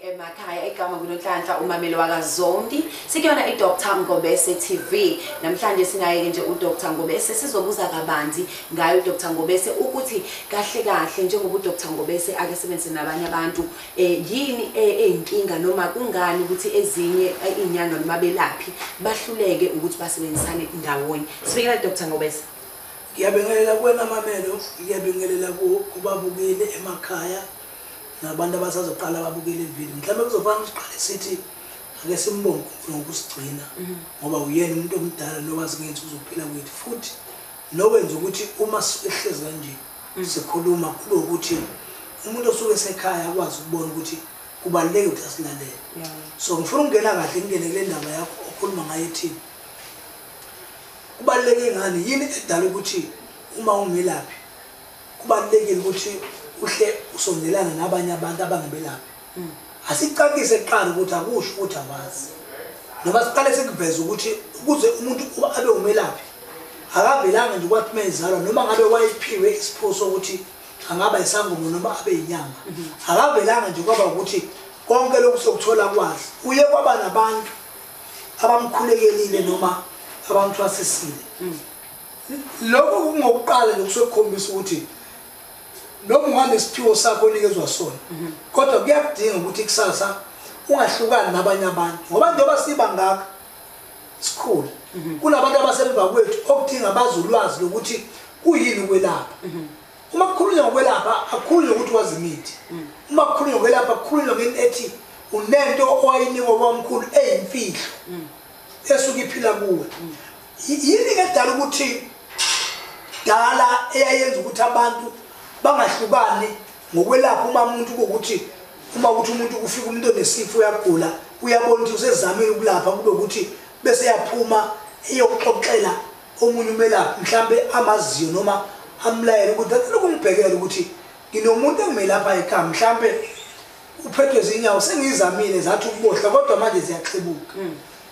emakhaya igama kuNhlanhla umameli wakaZondi sikuyona iDr Ngobese TV namhlanje sinayeke nje uDr Ngobese sizobuza kabanzi ngayo uDr Ngobese ukuthi kahle kahle njengoba uDr Ngobese ake sebenze nabanye abantu yini eyinkinga noma kungani ukuthi ezinye inyanga noma belaphi bahluleke ukuthi basebenzisane ndawonye sibikela Dr Ngobese. Ngiyabingelela kuwena mamelo, ngiyabingelela kubabukeli emakhaya nabantu abasazoqala babukele ivideo. Mhlawumbe kuzofana siqale sithi ake simbonge ngokusigcina ngoba uyena umuntu omdala nowazi ngithi uzophila kwethu futhi nokwenza ukuthi uma sihlezi kanje sikhuluma kube ukuthi umuntu osuke esekhaya akwazi ukubona ukuthi kubaluleke ukuthi asilalele. So ngifuna ukungena kahle ngene kule ndaba yakho okhuluma ngayo ethi kubaluleke ngani yini edala ukuthi uma ungelaphi kubalulekile ukuthi uhle usondelana nabanye abantu abangebelaphi. Asicakise eqala ukuthi akusho ukuthi awazi noma siqale sikuveza ukuthi ukuze umuntu abe umelaphi akavelanga nje kwathi mezalwa noma ngabe wayiphiwe isiphoso ukuthi angaba isangoma noma abe inyanga akavelanga nje kwaba ukuthi konke lokhu sokuthola kwazi uye kwaba nabantu abamkhulekelile noma abamthwasisile. Lokho kungokuqala lokusokhombisa ukuthi noma unganesiphiwo sakho onikezwa sona kodwa kuyadinga ukuthi kusasa ungahlukani nabanye abantu ngoba njengoba siba ngaka sikhulu kunabantu abasemva kwethu okudinga bazulwazi lokuthi kuyini ukwelapha. Uma kukhulunywa ngokwelapha akukhulunywa ukuthi wazi imithi. Uma kukhulunywa ngokwelapha kukhulunywa ngento ethi unento owayinikwa kwamkhulu eyimfihlo esuke iphila kuwe. Yini ke dala ukuthi dala eyayenza ukuthi abantu bangahlukani ngokwelapha uma umuntu ukuthi uma ukuthi umuntu ufika umuntu onesifo uyagula uyabona ukuthi usezamile ukulapha kube ukuthi bese yaphuma eyokuxoxela omunye umelaphi mhlambe amaziyo noma amlayela ukuthi lokhu ngibhekela ukuthi nginomuntu engimelapha ekhaya mhlambe uphethwe zinyawo sengizamile zathi ukubohla kodwa manje ziyaxebuka.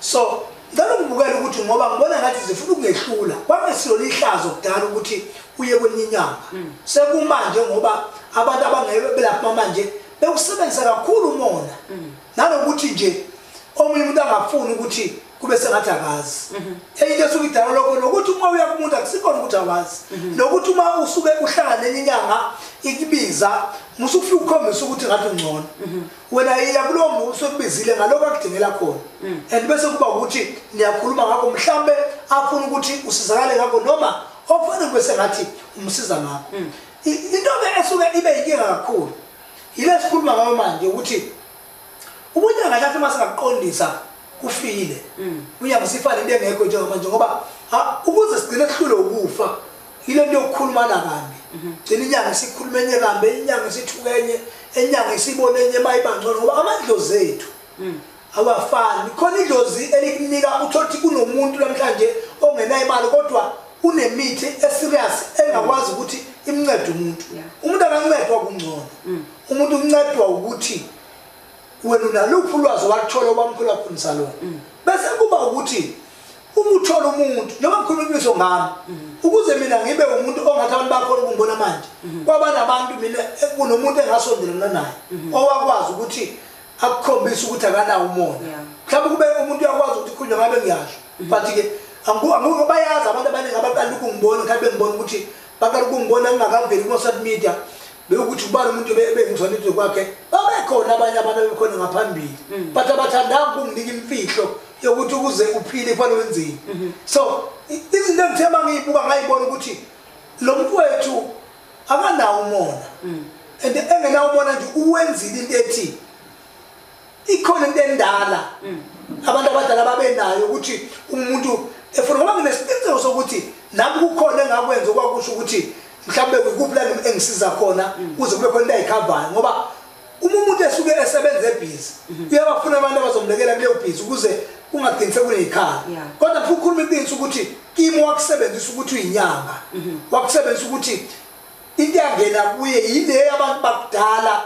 So ngalo ngibukela ukuthi ngoba ngibona ngathi zifuna ukungehlula kwabe siyona ihlazo kudala ukuthi uye kwenye inyanga sekumanje ngoba abantu abangeke belapha manje bekusebenzisa kakhulu umona nalokuthi nje omunye umuntu angafuni ukuthi kube sengathi akazi eyinto esuke idala lokho nokuthi uma uya kumuntu akusikona ukuthi awazi nokuthi uma usuke uhlangana nenye inyanga ikibiza musufika ukhombisa ukuthi ngathi ungcono wena iya kulowo muntu usukubizile ngaloko akudingela khona and bese kuba ukuthi niyakhuluma ngakho mhlambe afuna ukuthi usizakale ngakho noma ofana kube sengathi umsiza ngakho. Into esuke ibe yinkinga kakhulu ile sikhuluma ngayo manje ukuthi ubunyanga lathi mase ngaqondisa kufile unyanga sifana into engekho njengamanje ngoba ukuze sigcine sihlule ukufa ile nto yokukhulumana kambi gcina inyanga sikhuluma enye kambe inyanga sithukenye enyanga isibone enye mayibangcono ngoba amadlozi ethu awafani. Khona idlozi elikunika uthothi kunomuntu namhlanje ongenayo imali kodwa unemithi eserious engakwazi ukuthi imncede umuntu. Umuntu akancedwa kungcono umuntu uncedwa ukuthi wena unaluphi ulwazi wakuthola obamkhulu akhulisa lona bese kuba ukuthi uma uthola umuntu noma kukhulunyiswa ngami ukuze mina ngibe umuntu ongathi abantu bakhona ukungibona manje kwabana abantu mina kunomuntu engasondelana naye owakwazi ukuthi akukhombisa ukuthi akanawo umona mhlawumbe kube umuntu uyakwazi ukuthi khulunywa ngabe ngiyasho but ke angeke bayazi abantu abaningi abaqala ukungibona mhlawumbe ngibona ukuthi baqala ukungibona ngingakaveli kuma-social media bekuthi ubani umuntu bengizonile kwakhe babekhona abanye abantu bekhona ngaphambili but abathandanga ukunginika imfihlo yokuthi ukuze uphile kufanele wenzeni. So izinto engithemba ngiyibuka ngayibona ukuthi lo muntu wethu akanawo umona and engenawo umona nje uwenzile into ethi ikhona into endala abantu abadala babenayo ukuthi umuntu efuna ngoba nginesiqiniseko sokuthi nami kukhona engakwenza okwakusho ukuthi mhlawumbe kukuplani engisiza khona kuze kube khona into ayikhavayo ngoba umuntu esuke esebenza ebhizi uyabafuna abantu abazomlekela kuleyo bhizi ukuze kungadingiseki kuneyikhaya kodwa futhi ukhuluma iqiniso ukuthi kimi wakusebenzisa ukuthi uyinyanga wakusebenzisa ukuthi into yangena kuye yile abantu bakudala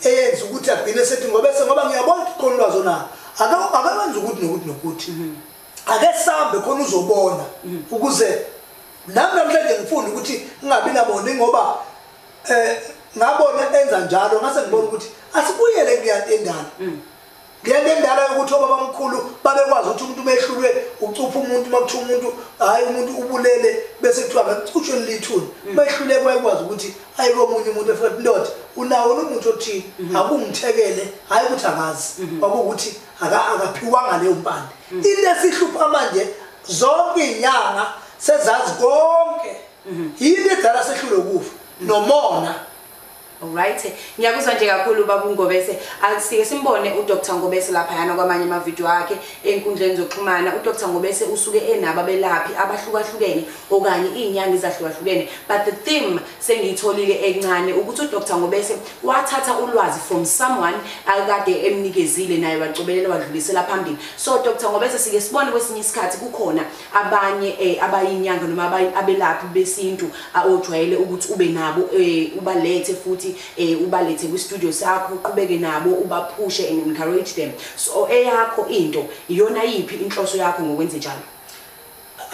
eyenza ukuthi agcine sethi ngoba ngiyabona khona ulwazi onalo akawenza ukuthi nokuthi ake sambe khona uzobona ukuze nami namhlanje ngifunda ukuthi ngingabi naboni ngoba ngabona enza njalo ngase ngibona ukuthi asibuyele kuyanto endala ngiyande endala ukuthi obabamkhulu babekwazi ukuthi umuntu mehlulwe ucupha umuntu makuthiwa umuntu hayi umuntu ubulele bese kuthiwa akucushwe lithuni mehlule bayakwazi ukuthi hayi komunye umuntu efika indoda unawo umuntu othini akungithekele hayi ukuthi akazi kwakuthi akaphiwanga leyo mpande into esihlupha manje zonke inyanga sezazi konke yini edala sehlule kufa nomona. Alright, ngiyakuzwa nje kakhulu baba uNgobese. Asike simbone uDr Ngobese lapha yana kwamanye ama video akhe enkundleni zokuxhumana. uDr Ngobese usuke enaba belaphi abahlukahlukene okanye izinyanga ezahlukahlukene, but the theme sengiyitholile encane ukuthi uDr Ngobese wathatha ulwazi from someone akade emnikezile naye wacobelela wadlulisela phambili. So Dr Ngobese sike sibone kwesinye isikhathi kukhona abanye abayinyanga noma abelaphi besintu ojwayele ukuthi ube nabo ubalethe futhi ubalethe ku studio sakho uqhubeke nabo ubaphushe and encourage them. So eyakho into iyona yipi inhloso yakho ngokwenze njalo?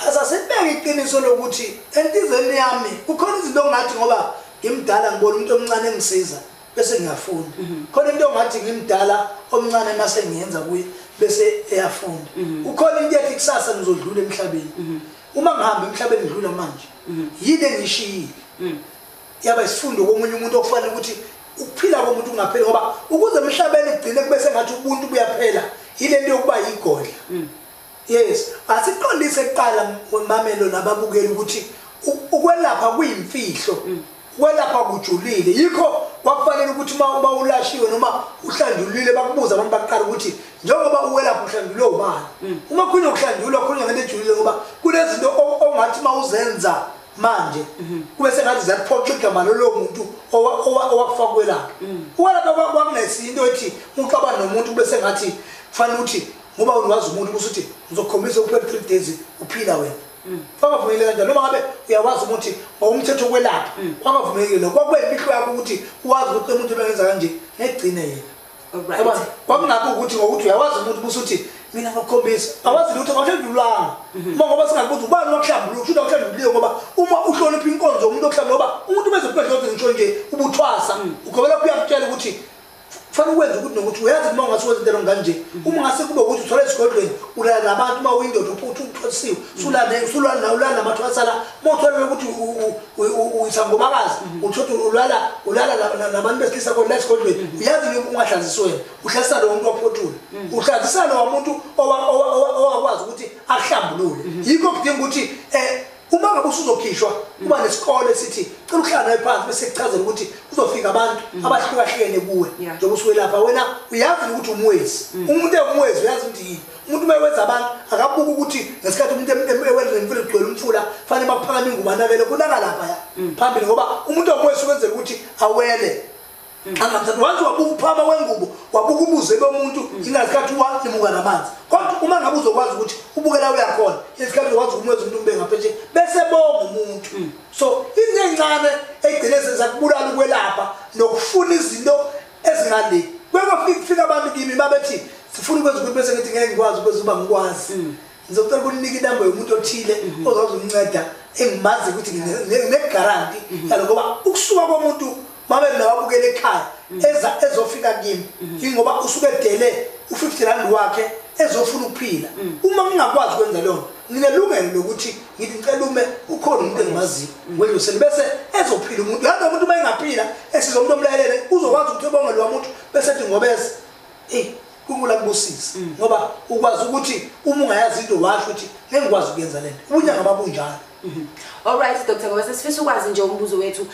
Asasibeka iqiniso lokuthi entizeni yami kukhona izinto ongathi ngoba ngimdala ngibona umuntu omncane engisiza bese ngiyafunda. Khona into ongathi ngimdala omncane mase ngiyenza kuye bese eyafunda. Ukhona into ethi kusasa ngizodlula emhlabeni. Uma ngihamba emhlabeni ngidlula manje yini engishiyile yaba isifundo komunye umuntu okufanele ukuthi ukuphila komuntu ungapheli ngoba ukuze emhlabeni igcine kube sengathi ubuntu buyaphela yile nto yokuba yigodla. Yes, asiqondise eqala mamelo nababukeli ukuthi ukwelapha kuyimfihlo, ukwelapha kujulile. Yikho kwakufanele ukuthi uma ulashiwe noma uhlandulile bakubuza abantu baqala ukuthi njengoba uwelapha uhlandulwe ubani. Uma kukhona ukuhlandulwa khona ngento ejulile ngoba kunezinto ongathi mawuzenza manje kube sengathi ziyaphoxa igama lo muntu owakufakwelapha. Ukwelapha kwakunesinto ethi uxabana nomuntu kube sengathi kufanele ukuthi ngoba unazi umuntu kusuthi ngizokhombisa ukuphela 3 days uphila wena. Kwakuvumile kanjalo noma ngabe uyawazi ukuthi ngomthetho kwelapha kwakuvumile lokho kwakuyimfihlo yakho ukuthi uwazi ukuthi umuntu bengenza kanje negcine yena. Yabona kwakungakho ukuthi ngokuthi uyawazi umuntu kusuthi mina ngakhombisa awazi ukuthi awahlandulwanga uma ngoba singakubuza ubani wakuhlambulula usho ukuhlanduliwe ngoba uma uhlonipha inkonzo umuntu okuhlambulula ngoba umuntu bese kuphela ngisho nje ubuthwasa ugobela kuyakutshela ukuthi fanele ukwenza ukuthi nokuthi uyazi uma ungase wenze into kanje uma ngase kube ukuthi uthola esigodlweni ulala nabantu uma uyindoda uphuthusiwe sulana namathwasala uma uthola ukuthi uyisangomakazi uthothi ulala nabantu besilisa kodwa esigodlweni uyazi ungahlanzisweni uhlazisa lo muntu waphothula uhlazisa lo muntu owakwazi ukuthi ahlambulule. Yikho kudinga ukuthi uma ngabe usuzokhishwa kuba nesikole sithi cela uhlala naye phansi bese kuchazela ukuthi uzofika abantu abahlukahlukene kuwe njengoba usuwelapha wena uyazi ukuthi umwezi umuntu engumwezi uyazi ukuthi yini umuntu mayenza abantu akabuka ukuthi ngesikhathi umuntu ewenza imfula igcwele umfula fanele bakuphakama ingubana vele kunaka lapha ya phambili ngoba umuntu ongumwezi ukwenzela ukuthi awele angamthatha wathi wabuka uphama wengubo wabuka ubuze bomuntu ingazikhathi walimuka namanzi kodwa uma ngabe uzokwazi ukuthi ubukela uyakhona isikhathi wazi umwezi umuntu umbe ngaphetshe bese bonga umuntu. So izinto ezincane egcine sezakubulala ukwelapha nokufuna izinto ezingale kwekufika abantu kimi babethi sifuna ukwenza ukuthi bese ngithi ngeke ngikwazi ukuba ngikwazi ngizocela ukunika inamba yomuntu othile ozozumnceda engimazi ukuthi nginegaranti yalo ngoba ukusuka komuntu mabe nawabukele ekhaya ezofika kimi ingoba usuke edele u50 rand wakhe ezofuna ukuphila. Uma ngingakwazi ukwenza lokho nginelungelo lokuthi ngithi ngicela ume ukhona umuntu engimaziyo ngwedloseni bese ezophila umuntu yadwa umuntu mayengaphila esizomuntu omlalele uzokwazi ukuthi ubonge lo muntu bese ethi Ngobese kumula kubusisi ngoba ukwazi ukuthi uma ungayazi into washo ukuthi ngeke ngikwazi ukuyenza lento ubunyanga babunjalo. All right Dr Ngobese sifisa ukwazi nje umbuzo wethu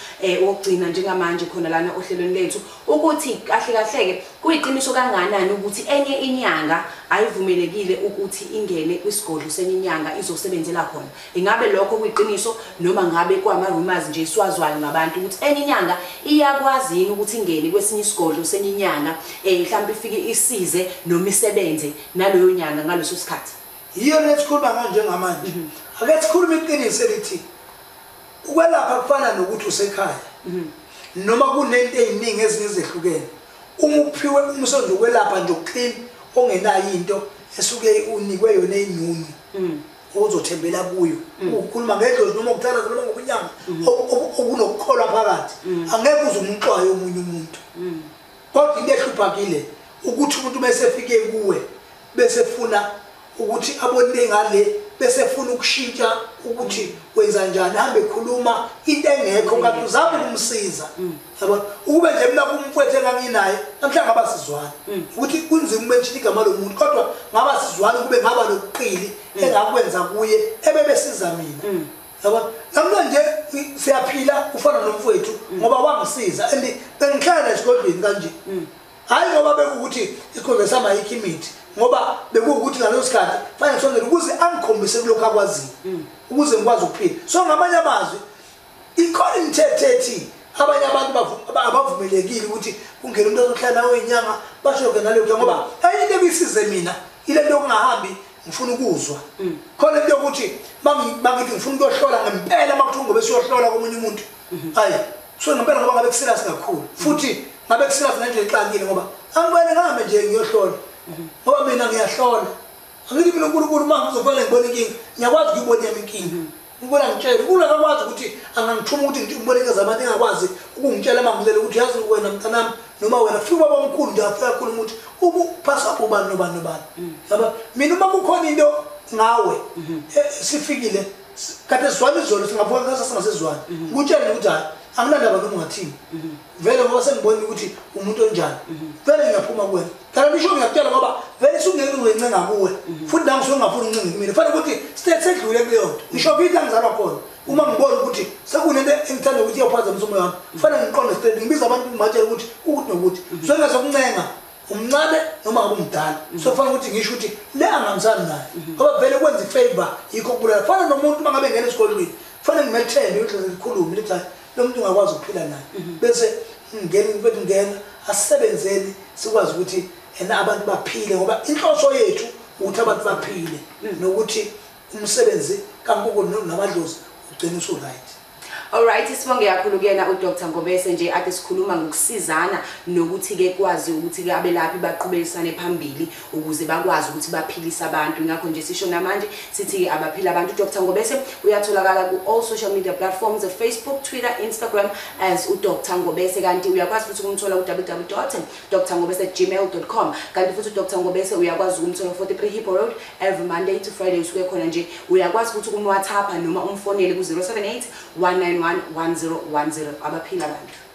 wokugcina njengamanje khona lana ohlelweni lethu ukuthi kahle kahleke kuyiqiniso kanganani ukuthi enye inyanga ayivumelekile ukuthi ingene kwisigodlo senye inyanga izosebenzela khona. Ingabe lokho kuyiqiniso noma ngabe kwama rumors nje iswazwana ngabantu ukuthi enye inyanga iyakwazi yini ukuthi ingene kwesinye isigodlo senye inyanga mhlawumbe ifike isize noma isebenze naloyo nyanga ngaleso sikhathi? Yiyo lesikhuluma kanje ngamanje ake sikhulume iqiniso elithi ukwelapha kufana nokuthi usekhaya noma kunento eziningi ezinye ezehlukene uma uphiwe umsebenzi wokwelapha nje ukuclean ongenayo into esuke unikwe yona enyuni ozothembela kuyo ukukhuluma ngedlozi noma ukuthanda noma ngokunyanga okunokukholwa phakathi angeke uze umxwaye omunye umuntu kodwa into ehlupha ukuthi umuntu bese fike kuwe bese funa ukuthi abone ngale bese funa ukushintsha ukuthi wenza njani hambe khuluma into engekho kanti uzama ukumsiza yabo ukube nje mina kumfowethu enganginaye namhlanje abasizwana ukuthi kunzima ubentsha igama lomuntu kodwa ngaba sizwana kube ngaba lokuqili engakwenza kuye ebebesiza mina yabo namhlanje siyaphila ufana nomfowethu ngoba wangisiza and bengihlala esigodlweni kanje hayi ngoba bekuthi isikhonzo sama ikimithi ngoba bekuwukuthi ngaleso sikhathi fanele sonke ukuze angikhombise kulokho akwaziyo ukuze ngikwazi ukuphila so ngamanye amazwi ikhona imithetho ethi abanye abantu abavumelekile ukuthi kungena umuntu ozohlala nawe inyanga bashoke nalokho ngoba enye into ebisize mina ile nto kungahambi ngifuna ukuzwa khona into yokuthi bangithi ngifuna ukuyohlola ngempela makuthiwa ngobe siyohlola komunye umuntu hayi so ngempela ngoba ngabe kuserious kakhulu futhi ngabe kuserious nje exakile ngoba angibone ngihambe nje ngiyohlola ngoba mina ngiyahlola angithi mina uNkulunkulu mangizofanele ngibone inkinga ngiyakwazi ukubona yami inkinga ngibona ngitshela akakwazi ukuthi angangithuma ukuthi ngibonekeze abantu engakwazi ukungitshela mangilele ukuthi yazi wena mntanami noma wena fika baba omkhulu nje afika kakhulu ukuthi ubuphasa kubani nobani yaba mina uma kukhona into ngawe sifikile kade sizwana izolo singavuka ngase singasezwana ngutshela ukuthi hayi anginandaba noma ungathini vele ngoba sengibona ukuthi umuntu onjani vele ngiyaphuma kuwena kanti ngisho ngiyakutshela ngoba vele sungeke uzencenga kuwe futhi nami sengingafuni uncenga kimi fanele ukuthi state sedlule kuyo nto ngisho ukuthi angizalwa khona uma ngibona ukuthi sekunento engithanda ukuthi iyaphazamisa umoya wami fanele ngiqonde state ngibiza abantu ngibatshela ukuthi ukuthi nokuthi sokungazokuncenga umncane noma ngabe umdala so fanele ukuthi ngisho ukuthi le angihambisani naye ngoba vele kwenza ifavor yikho kubulala fanele nomuntu mangabe ngena esikolweni fanele ngimethembe ukuthi ngikhulume lithi lo muntu ungakwazi ukuphila naye bese ngena asebenzeni sikwazi ukuthi abantu baphile ngoba inhloso yethu ukuthi abantu baphile nokuthi umsebenzi kaNkulunkulu namadlozi ugcine usu right. Alright, sibonge kakhulu kuyena uDr Ngobese nje ade sikhuluma ngokusizana nokuthi ke kwazi ukuthi ke abelaphi baqhubekisane phambili ukuze bakwazi ukuthi baphilise abantu ngakho nje sisho namanje sithi abaphila abantu uDr Ngobese uyatholakala ku all social media platforms Facebook, Twitter, Instagram as uDr Ngobese kanti uyakwazi futhi ukumthola ku www.drngobese@gmail.com kanti futhi uDr Ngobese uyakwazi ukumthola 43 Hippo Road every Monday to Friday usuke khona nje uyakwazi futhi ukumWhatsApp noma umfonele ku 078 191 1010 abaphila abantu.